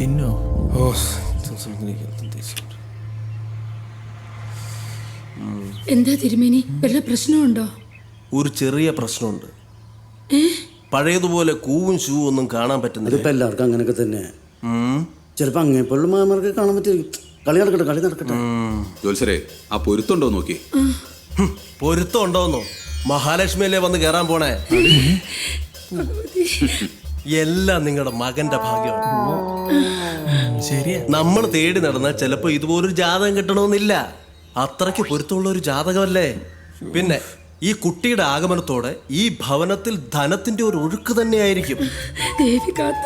തിന്നോ? എന്താ തിരുമേനി, വല്ല പ്രശ്നമുണ്ടോ? ഒരു ചെറിയ പ്രശ്നമുണ്ട്. പഴയതുപോലെ കൂവും ഷൂവും ഒന്നും കാണാൻ പറ്റുന്നില്ല. ഇപ്പൊ എല്ലാവർക്കും അങ്ങനെയൊക്കെ തന്നെ. ചിലപ്പോ അങ്ങനെയുള്ള മാമാർക്ക് കാണാൻ പറ്റും. കളി നടക്കട്ടെ. ജോത്സരെ, ആ പൊരുത്തുണ്ടോ നോക്കി. പൊരുത്തം ഉണ്ടോന്നോ? മഹാലക്ഷ്മിയല്ലേ വന്ന് കയറാൻ പോണേ. എല്ലാം നിങ്ങളുടെ മകന്റെ ഭാഗ്യമാണ്. ശരിയാ. നമ്മൾ തേടി നടന്നാൽ ചിലപ്പോ ഇതുപോലൊരു ജാതകം കിട്ടണമെന്നില്ല. അത്രയ്ക്ക് പൊരുത്തമുള്ള ഒരു ജാതകമല്ലേ. പിന്നെ ഈ കുട്ടിയുടെ ആഗമനത്തോടെ ഈ ഭവനത്തിൽ ധനത്തിന്റെ ഒരു ഒഴുക്ക് തന്നെയായിരിക്കും.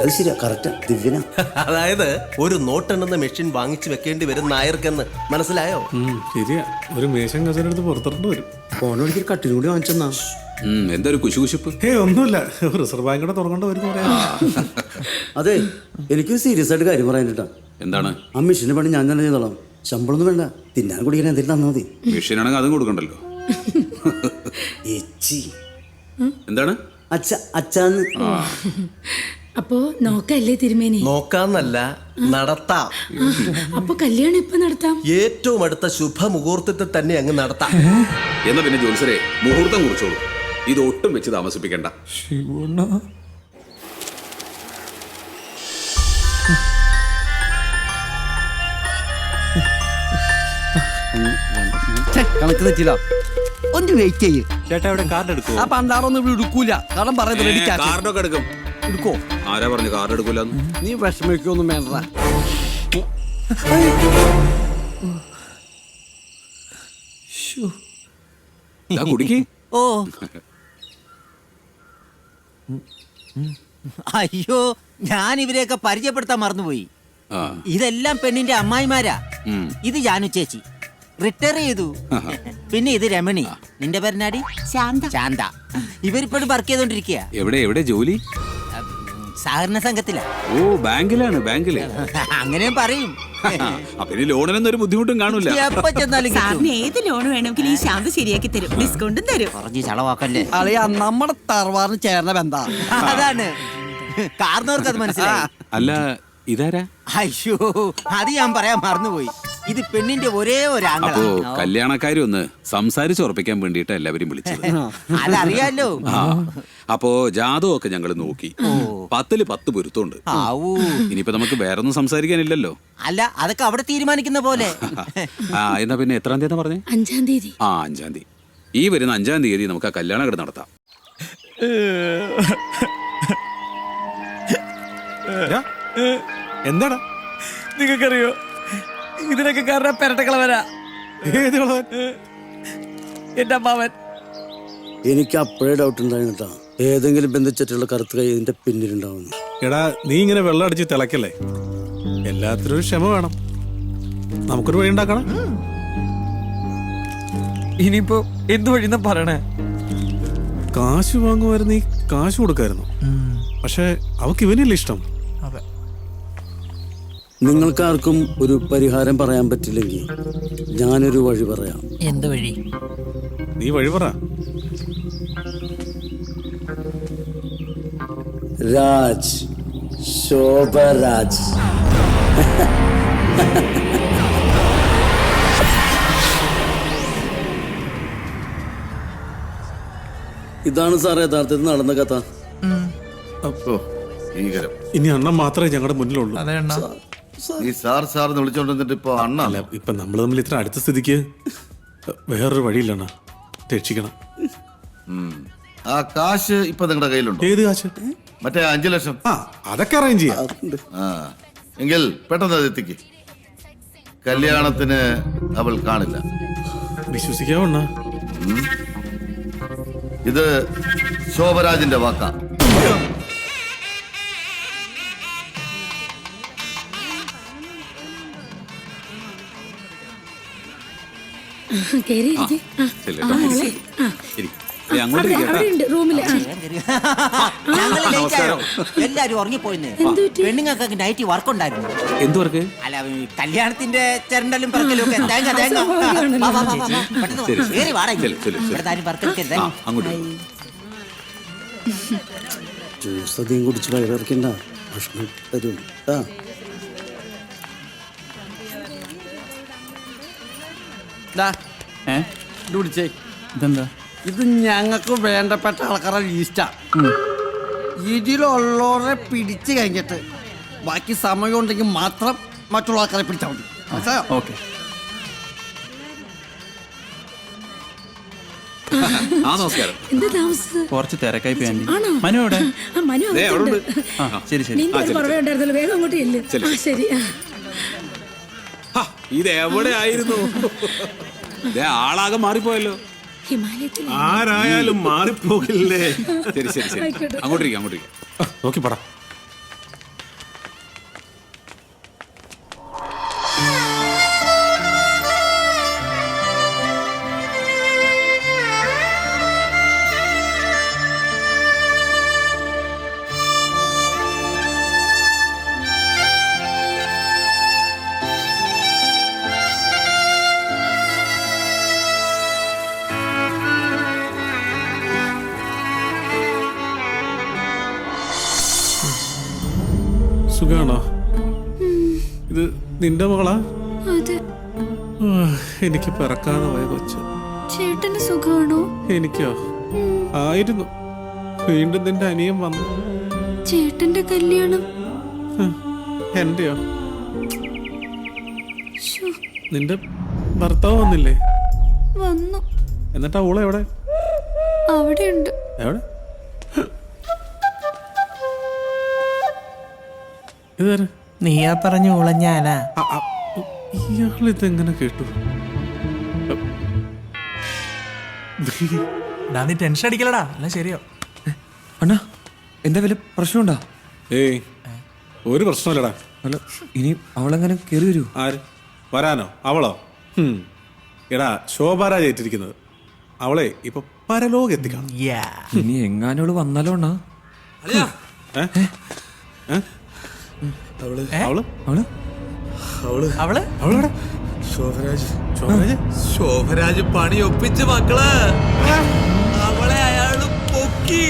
അത് ശരിയാ, കറക്റ്റാ, ദിവ്യന. അതായത് ഒരു നോട്ടെണ്ണുന്ന മെഷീൻ വാങ്ങിച്ചു വെക്കേണ്ടി വരും നായർക്കെന്ന് മനസ്സിലായോ? ശരിയാ, ഒരു മേശം കസരെടുത്ത് പുറത്തിട്ട് വരും. ഫോൺ വിളിക്കൊരു കട്ടിലും കൂടി വാങ്ങിച്ചെന്നാ. എന്താ ഒരു കുശുകുശുപ്പ്? ഒന്നുമില്ല, റിസർവ് ബാങ്ക് തുറക്കേണ്ട വരും. അതെ, എനിക്ക് സീരിയസ് ആയിട്ട് കാര്യം പറയാനിട്ടാ. എന്താണ്? ആ മെഷീന്റെ പണി ഞാൻ തന്നെ ചെയ്തോളാം. ശമ്പളമൊന്നും വേണ്ട, തിന്നാൻ കുടിക്കാൻ എന്തെങ്കിലും തന്നാ മതി. മെഷീനാണെങ്കിൽ അതും കൊടുക്കണ്ടല്ലോ. എന്താണ്? അച്ഛാന്ന്. അപ്പോ നോക്കല്ലേ തിരുമേനി? നോക്കാന്നല്ല, നടത്താം. അപ്പൊ കല്യാണം എപ്പോ നടത്താം? ഏറ്റവും അടുത്ത ശുഭമുഹൂർത്തത്തിൽ തന്നെ അങ്ങ് നടത്താം. എന്നാ പിന്നെ ജോത്സരെ, മുഹൂർത്തം കുറിച്ചോളൂ. ഇത് ഒട്ടും വെച്ച് താമസിപ്പിക്കണ്ട. കണക്ക് തെറ്റില്ല, ഒന്ന് വെയിറ്റ് ചെയ്യ്. ചേട്ടാ, ഇവിടെ കാർഡ് എടുക്കോ? ആ പണ്ടാറൊന്നും ഇവിടെ എടുക്കൂല. കടം പറയുന്നത് കാർഡൊക്കെ എടുക്കും. എടുക്കോ? ആരാ പറഞ്ഞു കാർഡ് എടുക്കൂലെന്ന്? നീ വിഷമിക്കൊന്നും വേണ്ട. കുടിക്ക്. ഓ അയ്യോ, ഞാൻ ഇവരെയൊക്കെ പരിചയപ്പെടുത്താൻ മറന്നുപോയി. ഇതെല്ലാം പെണ്ണിന്റെ അമ്മായിമാരാ. ഇത് ജാനു ചേച്ചി, റിട്ടയർ ചെയ്തു. പിന്നെ ഇത് രമണി. നിന്റെ പേരനാടി? ശാന്ത. ഇവരിപ്പോഴും വർക്ക് ചെയ്തോണ്ടിരിക്കുക. എവിടെ ജോലി? സഹകരണ സംഘത്തിലാ. ഓ, ബാങ്കിലാണ്. അങ്ങനെയും പറയും. പിന്നെ ലോണിനൊന്നും ഒരു ബുദ്ധിമുട്ടും കാണൂല. എപ്പോ ചെന്നാലും സാറിന് ഏത് ലോൺ വേണമെങ്കിലും ഈ ശാന്ത ശരിയാക്കി തരും, ഡിസ്കൗണ്ടും തരും. പറഞ്ഞ് ചളവാക്കല്ലേ. അളിയാ, നമ്മുടെ തറവാറിന് ചേർന്ന ബന്ധാ. അതാണ് കാരണവർക്ക് അത് മനസ്സിലായി. അല്ല, ഇതാരാ? അയ്യോ, അത് ഞാൻ പറയാൻ മറന്നുപോയി. ഇത് പെണ്ണിന്റെ ഒരേ ഒരു ആങ്ങളാ. അപ്പോ കല്യാണക്കാരി ഒന്ന് സംസാരിച്ചുറപ്പിക്കാൻ വേണ്ടിട്ട് എല്ലാവരും വിളിച്ചത്. അതറിയാലോ. അപ്പോ ജാതകമൊക്കെ ഞങ്ങൾ നോക്കി. 10 പൊരുത്തമുണ്ട്. ഇനിയിപ്പോ നമുക്ക് വേറൊന്നും സംസാരിക്കാനില്ലല്ലോ. അല്ല, അതൊക്കെ അവിടെ തീരുമാനിക്കുന്ന പോലെ. എന്നാ പിന്നെ എത്രാം തീയതി പറഞ്ഞേ? 5-ാം തീയതി. 5-ാം തീയതി. ഈ വരുന്ന 5-ാം തീയതി നമുക്ക് ആ കല്യാണം ഇവിടെ നടത്താം. എന്താടാ? നിങ്ങൾക്കറിയോ, ഇതിനൊക്കെ കാരണം പെരട്ടക്കളവനാ. ഏത് കളവൻ? എന്റെ അമ്മാവൻ. എനിക്ക് അപ്പോഴേ ഡൗട്ട് ഉണ്ടായിരുന്നിട്ടാ, ഏതെങ്കിലും ബന്ധിച്ചിട്ടുള്ള കറുത്ത കൈ ഇതിന്റെ പിന്നിലുണ്ടാവുന്നു. എടാ, നീ ഇങ്ങനെ വെള്ളം അടിച്ച് തിളക്കല്ലേ. എല്ലാത്തിനും ഒരു ക്ഷമ വേണം. നമുക്കൊരു വഴി ഉണ്ടാക്കണം. ഇനിയിപ്പോ എന്ത് വഴിന്നാ പറയണേ? കാശ് വാങ്ങുമായിരുന്നു, ഈ കാശ് കൊടുക്കായിരുന്നു. പക്ഷെ അവക്ക് ഇവനല്ലേ ഇഷ്ടം. അതെ. നിങ്ങൾക്കാർക്കും ഒരു പരിഹാരം പറയാൻ പറ്റില്ലെങ്കിൽ ഞാനൊരു വഴി പറയാം. എന്ത് വഴി? നീ വഴി പറ. രാജ്, ശോഭരാജ്. ഇതാണ് സാർ യഥാർത്ഥത്തിൽ നടന്ന കഥ. ഇനി അണ്ണൻ മാത്രമേ ഞങ്ങളുടെ മുന്നിലുള്ളൂ. അതെ അണ്ണാ. ഈ സാർ വിളിച്ചോണ്ടിട്ട് ഇപ്പൊ അണ്ണ അല്ല, ഇപ്പൊ നമ്മൾ തമ്മിൽ ഇത്ര അടുത്ത സ്ഥിതിക്ക് വേറൊരു വഴിയില്ലണ്ണ. രക്ഷിക്കണം. ആ കാശ് ഇപ്പൊ നിങ്ങളുടെ കയ്യിലുണ്ടോ? ഏത് കാശ്? മറ്റേ 5 ലക്ഷം. അതൊക്കെ അറേഞ്ച് ചെയ്യാം. എങ്കിൽ പെട്ടെന്ന് അത് എത്തിക്ക്. കല്യാണത്തിന് അവൾ കാണില്ല. വിശ്വസിക്കാവണ്ണ. ഇത് ശോഭരാജിന്റെ വാക്കാ. എല്ലാരും ഉറങ്ങിപ്പോയിന്ന്. പെണ്ണുങ്ങൾക്ക് നൈറ്റ് വർക്ക് ഉണ്ടായിരുന്നു. എന്ത് വർക്ക്? അല്ല, കല്യാണത്തിന്റെ ചെരണ്ടലും പറക്കലും ഒക്കെ. ജ്യൂസ് അധികം കുടിച്ച് വയറിറക്കണ്ട, ഭക്ഷണം തരും. ഇത് പിടിച്ചേ ഇതെന്താ? ഇത് ഞങ്ങൾക്ക് വേണ്ടപ്പെട്ട ആൾക്കാരുടെ ലീസ്റ്റാ. ഇതിലുള്ളവരെ പിടിച്ചു കഴിഞ്ഞിട്ട് ബാക്കി സമയം ഉണ്ടെങ്കിൽ മാത്രം മറ്റുള്ള ആൾക്കാരെ പിടിച്ചാൽ മതി. മനസ്സിലായോ? ഓക്കെ. ആ നമസ്കാരം. എന്താ താമസിച്ചത്? കുറച്ച് തിരക്കായി പോയി ആന്റി. ആണോ? മനു എവിടെ? ആ, മനു ദേ, അവിടെ ഉണ്ട്. അകത്തുണ്ട്. ശരി ശരി. നിന്റെ ഒരു കുറവേ ഉണ്ടായിരുന്നല്ലോ, വേഗം അങ്ങോട്ട് ചെല്ല്. ചെല്ല്. ആ, ശരി. ഇത് എവിടെ ആയിരുന്നു? ആളാകെ മാറിപ്പോയല്ലോ. ഹിമാലയത്തിൽ ആരായാലും മാറിപ്പോകില്ലേ? ശരി ശരി ശരി, ആയിക്കോട്ടെ. അങ്ങോട്ടിരിക്കാം അങ്ങോട്ടിരിക്കാം. നോക്കി പടാ. സുഖാണോ? ഇത് നിന്റെ മകളാ? അതെ. എനിക്ക് പിറക്കാതെ പോയ കൊച്ച്. ചേട്ടന് സുഖമാണോ? എനിക്കോ? ആയിരുന്നു. വീണ്ടും നിന്റെ അനിയൻ വന്നു. ചേട്ടന്റെ കല്യാണം എന്റെയോ? നിന്റെ ഭർത്താവ് വന്നില്ലേ? വന്നു. എന്നിട്ട് അവളെ എവിടെ? അവിടെയുണ്ട്. എവിടെ? ഇതാര്? നീയാ പറഞ്ഞു ഉളഞ്ഞാനാ. ഇയാളിതെങ്ങനെ കേട്ടു? നീ ടെൻഷൻ അടിക്കലടാ, എല്ലാം ശരിയോ? അണ്ണാ എന്താ വല്ല പ്രശ്നമുണ്ടോ? ഏയ് ഒരു പ്രശ്നമില്ലടാ. അല്ല ഇനി അവളെങ്ങനെ കയറി വരൂ? ആര് വരാനോ? അവളോ? എടാ ശോഭാരാജ് ഏറ്റിരിക്കുന്നത്. അവളെ ഇപ്പൊ പരലോകെത്തിക്കണം. ഇനി എങ്ങാനോള് വന്നാലോ അണ്ണാ? അവള് അവള് അവള് അവള് അവളെവിടെ? ശോഭരാജ് ശോഭരാജ് ശോഭരാജ് പണി ഒപ്പിച്ച് മക്കള്. അവളെ അയാള് പൊക്കി.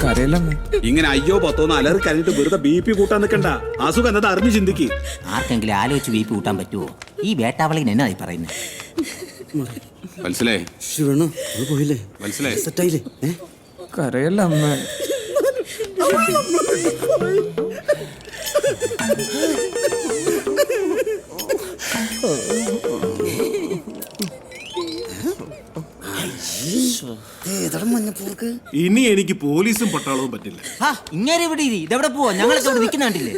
കരയില്ലമ്മേ. ഇങ്ങനെ അയ്യോ പത്തോന്ന് അലറി കഴിഞ്ഞിട്ട് വെറുതെ BP കൂട്ടാൻ നിൽക്കണ്ട. അസുഖം എന്നത് അറിഞ്ഞ് ചിന്തിക്ക്. ആർക്കെങ്കിലും ആലോചിച്ച് BP കൂട്ടാൻ പറ്റുമോ? ഈ വേട്ടാവളിന് എന്നായി പറയുന്നത്? മനസ്സിലായി ശിവണ്ണ അത് പോയില്ലേ? മനസ്സിലായി. സെറ്റായില്ലേ? കരയല്ല അമ്മ. ഇനി എനിക്ക് പോലീസും പട്ടാളവും പറ്റില്ല. ഇങ്ങനെ ഇവിടെ ഇതെവിടെ പോവാ? ഞങ്ങളൊക്കെ ഇവിടെ നിൽക്കുന്ന കണ്ടില്ലേ?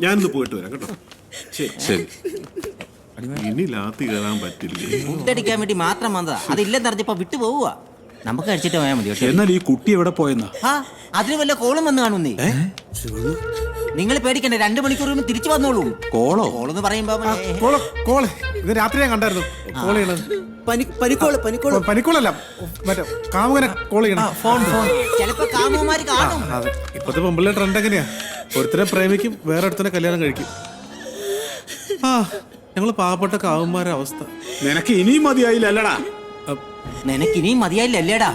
ഞാനിന്ന് പോയിട്ട് വരാം കേട്ടോ. ശരി. ഇനി ലാത്തി കയറാൻ പറ്റില്ലേ? ഫുഡടിക്കാൻ വേണ്ടി മാത്രം വന്നതാ. അതില്ലെന്നറിഞ്ഞപ്പോ വിട്ടു പോവുക. നമുക്ക് കഴിച്ചിട്ട് പോയാൽ മതി കേട്ടോ. എന്നാൽ ഈ കുട്ടി എവിടെ പോയെന്നാ? അതിന് വല്ല കോളും വന്ന് കാണുന്നേ. നിങ്ങൾ പേടിക്കണ്ടേ, 2 മണിക്കൂർ തിരിച്ചു വന്നോളൂ. കോളോ? കോളെന്ന് പറയുമ്പോ കോള് ഇത് രാത്രി ഞാൻ കണ്ടായിരുന്നു. കോൾ ചെയ്യണത് പനിക്കോളല്ല, മറ്റേ കാമുകനെ കോൾ ചെയ്യണം. ചിലപ്പോ കാമുമാര് കാണും. അതെ, ഇപ്പത്തെ പെമ്പിള്ള ട്രെൻഡ് എങ്ങനെയാ? ഒരുത്തനെ പ്രേമിക്കും, വേറെ ഒരുത്തനെ കല്യാണം കഴിക്കും. ഞങ്ങള് പാവപ്പെട്ട കാവുമാരുടെ അവസ്ഥ. നിനക്ക് ഇനിയും മതിയായില്ലല്ലടാ. നിനക്ക് ഇനിയും മതിയായില്ലല്ലേടാ.